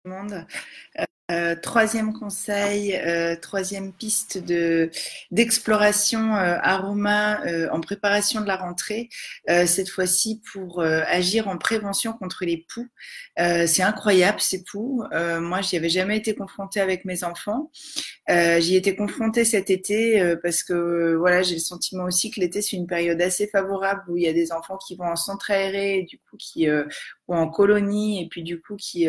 Monde. Troisième conseil, troisième piste d'exploration aroma en préparation de la rentrée, cette fois-ci pour agir en prévention contre les poux. C'est incroyable ces poux. Moi, j'y avais jamais été confrontée avec mes enfants. J'y étais confrontée cet été parce que voilà, j'ai le sentiment aussi que l'été c'est une période assez favorable où il y a des enfants qui vont en centre aéré, et du coup qui ou en colonie et puis du coup qui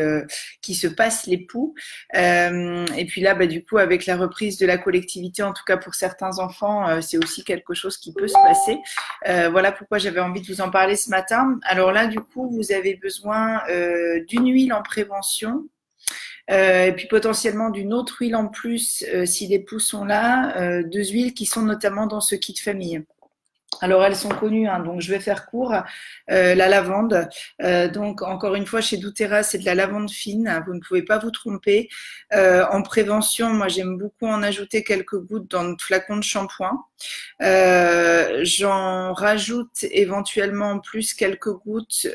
se passent les poux. Et puis là, bah, du coup, avec la reprise de la collectivité, en tout cas pour certains enfants, c'est aussi quelque chose qui peut se passer. Voilà pourquoi j'avais envie de vous en parler ce matin. Alors là, du coup, vous avez besoin d'une huile en prévention. Et puis potentiellement d'une autre huile en plus si les poux sont là, deux huiles qui sont notamment dans ce kit famille. Alors elles sont connues, hein, donc je vais faire court. La lavande, donc encore une fois chez doTERRA c'est de la lavande fine, vous ne pouvez pas vous tromper. En prévention, moi j'aime beaucoup en ajouter quelques gouttes dans notre flacon de shampoing. J'en rajoute éventuellement en plus quelques gouttes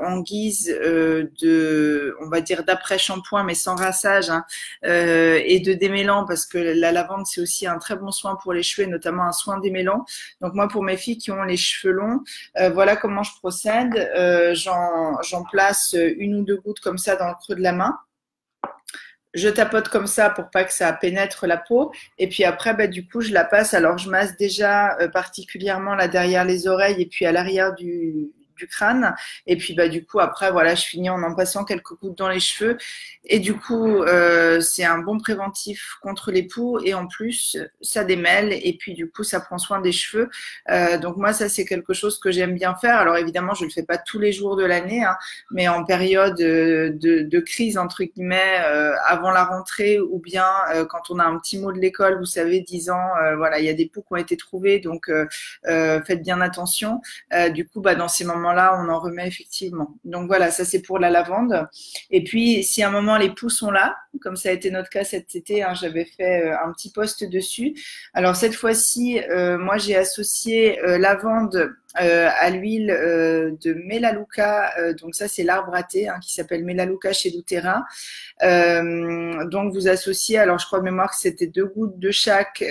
en guise on va dire d'après shampoing mais sans rinçage, hein, et de démêlant parce que la lavande c'est aussi un très bon soin pour les cheveux, notamment un soin démêlant. Donc moi, pour mes filles qui ont les cheveux longs, voilà comment je procède. J'en place une ou deux gouttes comme ça dans le creux de la main. Je tapote comme ça pour pas que ça pénètre la peau. Et puis après, bah, du coup, je la passe. Alors, je masse déjà particulièrement là derrière les oreilles et puis à l'arrière du crâne. Et puis, bah, du coup, après, voilà, je finis en passant quelques gouttes dans les cheveux. Et du coup, c'est un bon préventif contre les poux. Et en plus, ça démêle. Et puis, du coup, ça prend soin des cheveux. Donc, moi, ça, c'est quelque chose que j'aime bien faire. Alors, évidemment, je le fais pas tous les jours de l'année, hein, mais en période de crise, entre guillemets, avant la rentrée ou bien quand on a un petit mot de l'école, vous savez, disant, voilà, il y a des poux qui ont été trouvés, donc faites bien attention. Du coup, bah, dans ces moments-là, on en remet effectivement. Donc voilà, ça c'est pour la lavande. Et puis, si à un moment les poux sont là, comme ça a été notre cas cet été, hein, j'avais fait un petit post dessus. Alors cette fois-ci, moi j'ai associé lavande à l'huile de Melaleuca, donc ça c'est l'arbre à thé hein, qui s'appelle Melaleuca chez doTERRA. Donc vous associez, alors je crois de mémoire que c'était 2 gouttes de chaque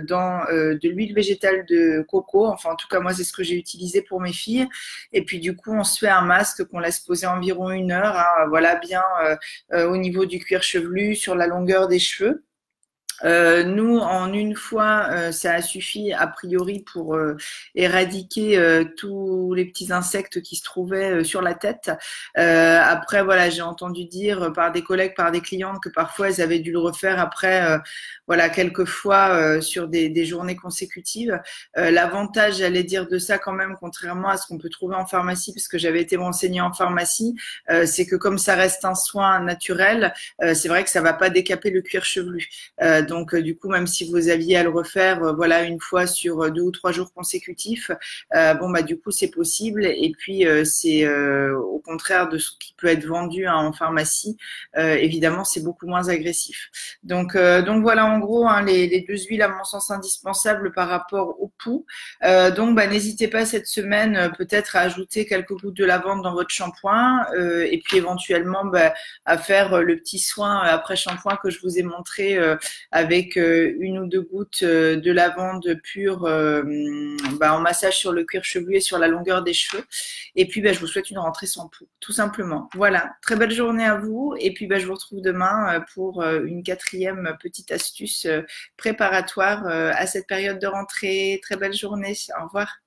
dans de l'huile végétale de coco, enfin en tout cas moi c'est ce que j'ai utilisé pour mes filles. Et puis du coup on se fait un masque qu'on laisse poser environ 1 heure, hein, voilà bien au niveau du cuir chevelu, sur la longueur des cheveux. Nous, en une fois, ça a suffi a priori pour éradiquer tous les petits insectes qui se trouvaient sur la tête. Après, voilà, j'ai entendu dire par des collègues, par des clientes que parfois elles avaient dû le refaire après, voilà, quelques fois sur des journées consécutives. L'avantage, j'allais dire de ça quand même, contrairement à ce qu'on peut trouver en pharmacie, parce que j'avais été renseignée en pharmacie, c'est que comme ça reste un soin naturel, c'est vrai que ça va pas décaper le cuir chevelu. Donc, du coup, même si vous aviez à le refaire, voilà, une fois sur 2 ou 3 jours consécutifs, bon, bah, du coup, c'est possible. Et puis, c'est au contraire de ce qui peut être vendu hein, en pharmacie. Évidemment, c'est beaucoup moins agressif. Donc voilà, en gros, hein, les deux huiles, à mon sens, indispensables par rapport au poux. Donc, bah, n'hésitez pas cette semaine, peut-être à ajouter quelques gouttes de lavande dans votre shampoing, et puis éventuellement, bah, à faire le petit soin après shampoing que je vous ai montré avec 1 ou 2 gouttes de lavande pure en massage sur le cuir chevelu et sur la longueur des cheveux. Et puis, je vous souhaite une rentrée sans poux, tout simplement. Voilà, très belle journée à vous. Et puis, je vous retrouve demain pour une 4e petite astuce préparatoire à cette période de rentrée. Très belle journée. Au revoir.